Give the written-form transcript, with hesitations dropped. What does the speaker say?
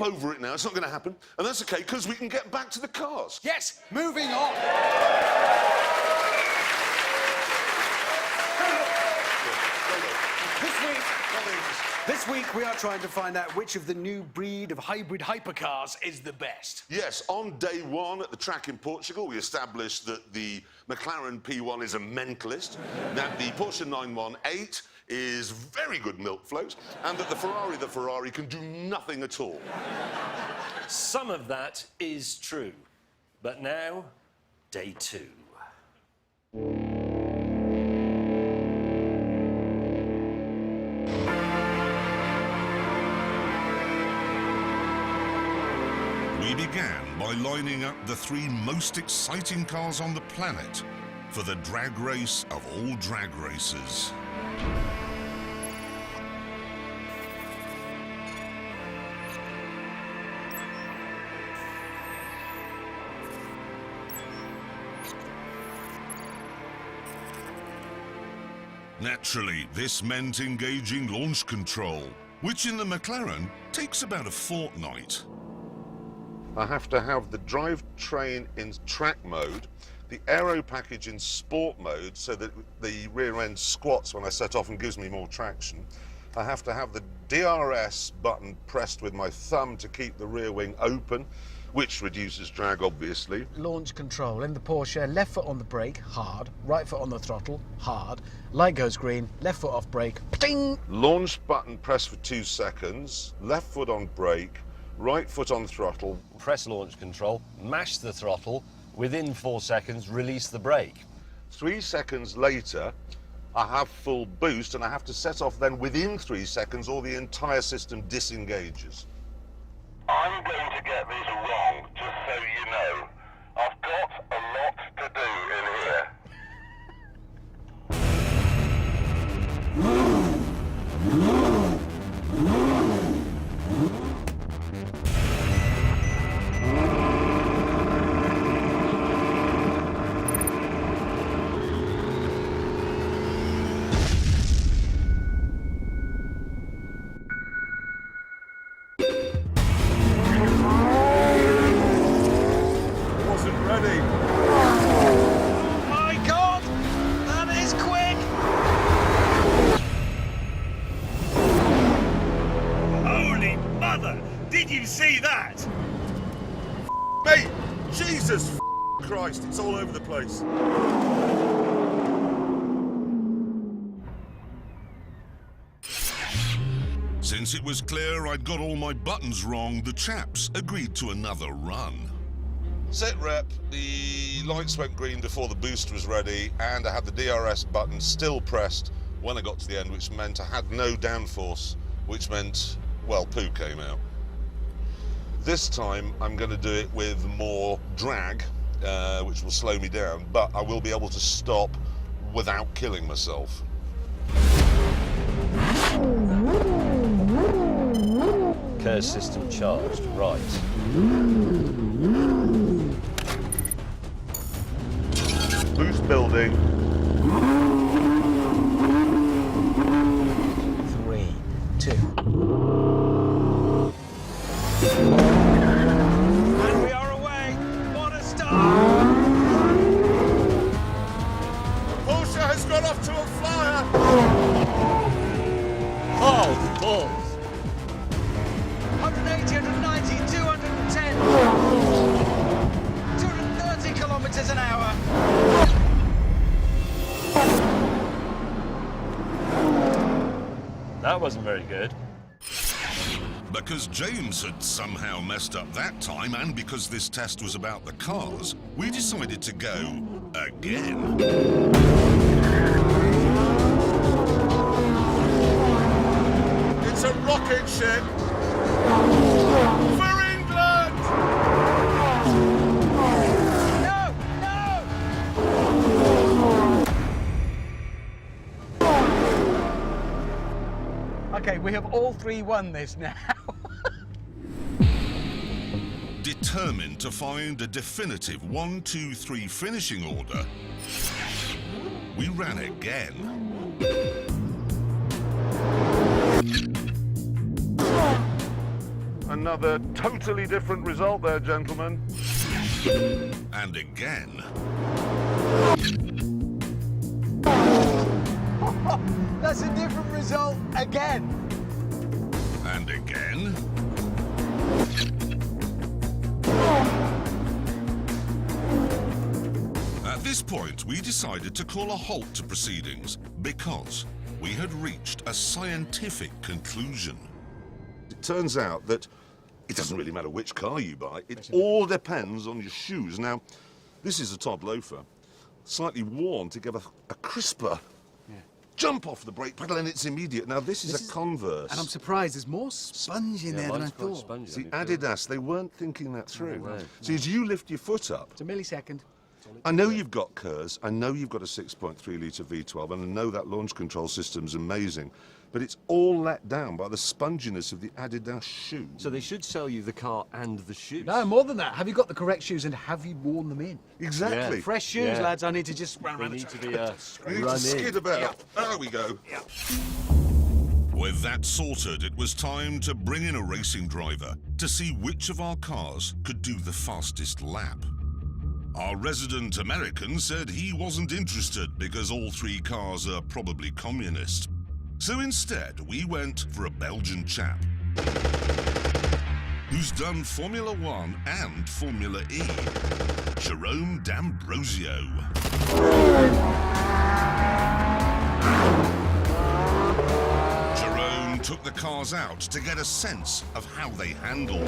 over it now. It's not going to happen. And that's OK, because we can get back to the cars. Yes, moving on. This week, we are trying to find out which of the new breed of hybrid hypercars is the best. Yes, on day one at the track in Portugal, we established that the McLaren P1 is a mentalist, that the Porsche 918 is very good milk float, and that the Ferrari can do nothing at all. Some of that is true. But now, day two. We began by lining up the three most exciting cars on the planet for the drag race of all drag races. Naturally, this meant engaging launch control, which in the McLaren takes about a fortnight. I have to have the drivetrain in track mode, the aero package in sport mode so that the rear end squats when I set off and gives me more traction. I have to have the DRS button pressed with my thumb to keep the rear wing open, which reduces drag, obviously. Launch control in the Porsche, left foot on the brake, hard, right foot on the throttle, hard, light goes green, left foot off brake, ding! Launch button pressed for 2 seconds, left foot on brake, right foot on throttle. Press launch control, mash the throttle, within 4 seconds, release the brake. 3 seconds later, I have full boost, and I have to set off then within 3 seconds or the entire system disengages. I'm going to get this wrong, just so you know. I've got a lot to do in here. Did you see that? Mate, Jesus Christ, it's all over the place. Since it was clear I'd got all my buttons wrong, the chaps agreed to another run. Sit rep, the lights went green before the boost was ready, and I had the DRS button still pressed when I got to the end, which meant I had no downforce, which meant, well, poo came out. This time I'm going to do it with more drag, which will slow me down, but I will be able to stop without killing myself. Curse system charged, right. Boost building. 3, 2. And we are away. What a start! Porsche has gone off to a flyer. Oh, balls. 180, 190, 210. 230 kilometers an hour. That wasn't very good. Because James had somehow messed up that time, and because this test was about the cars, we decided to go again. It's a rocket ship. For England! No! No! Okay, we have all three won this now. Determined to find a definitive 1, 2, 3 finishing order, we ran again. And another totally different result there, gentlemen. And again. That's a different result again. And again. At this point, we decided to call a halt to proceedings because we had reached a scientific conclusion. It turns out that it doesn't really matter which car you buy. It all depends on your shoes. Now, this is a Todd loafer, slightly worn to give a crisper jump off the brake pedal, and it's immediate. Now, this is a Converse. And I'm surprised there's more sponge in there than I thought. See, Adidas, they weren't thinking that through. See, as you lift your foot up, It's a millisecond. I know you've got KERS, I know you've got a 6.3-litre V12, and I know that launch control system's amazing, but it's all let down by the sponginess of the Adidas shoe. So they should sell you the car and the shoes. No, more than that. Have you got the correct shoes and have you worn them in? Exactly. Fresh shoes, Yeah. lads. I need to just run They around need the to be We need run to skid in. about. There we go. With that sorted, it was time to bring in a racing driver to see which of our cars could do the fastest lap. Our resident American said he wasn't interested because all three cars are probably communist. So instead, we went for a Belgian chap who's done Formula One and Formula E, Jerome D'Ambrosio. Jerome took the cars out to get a sense of how they handled.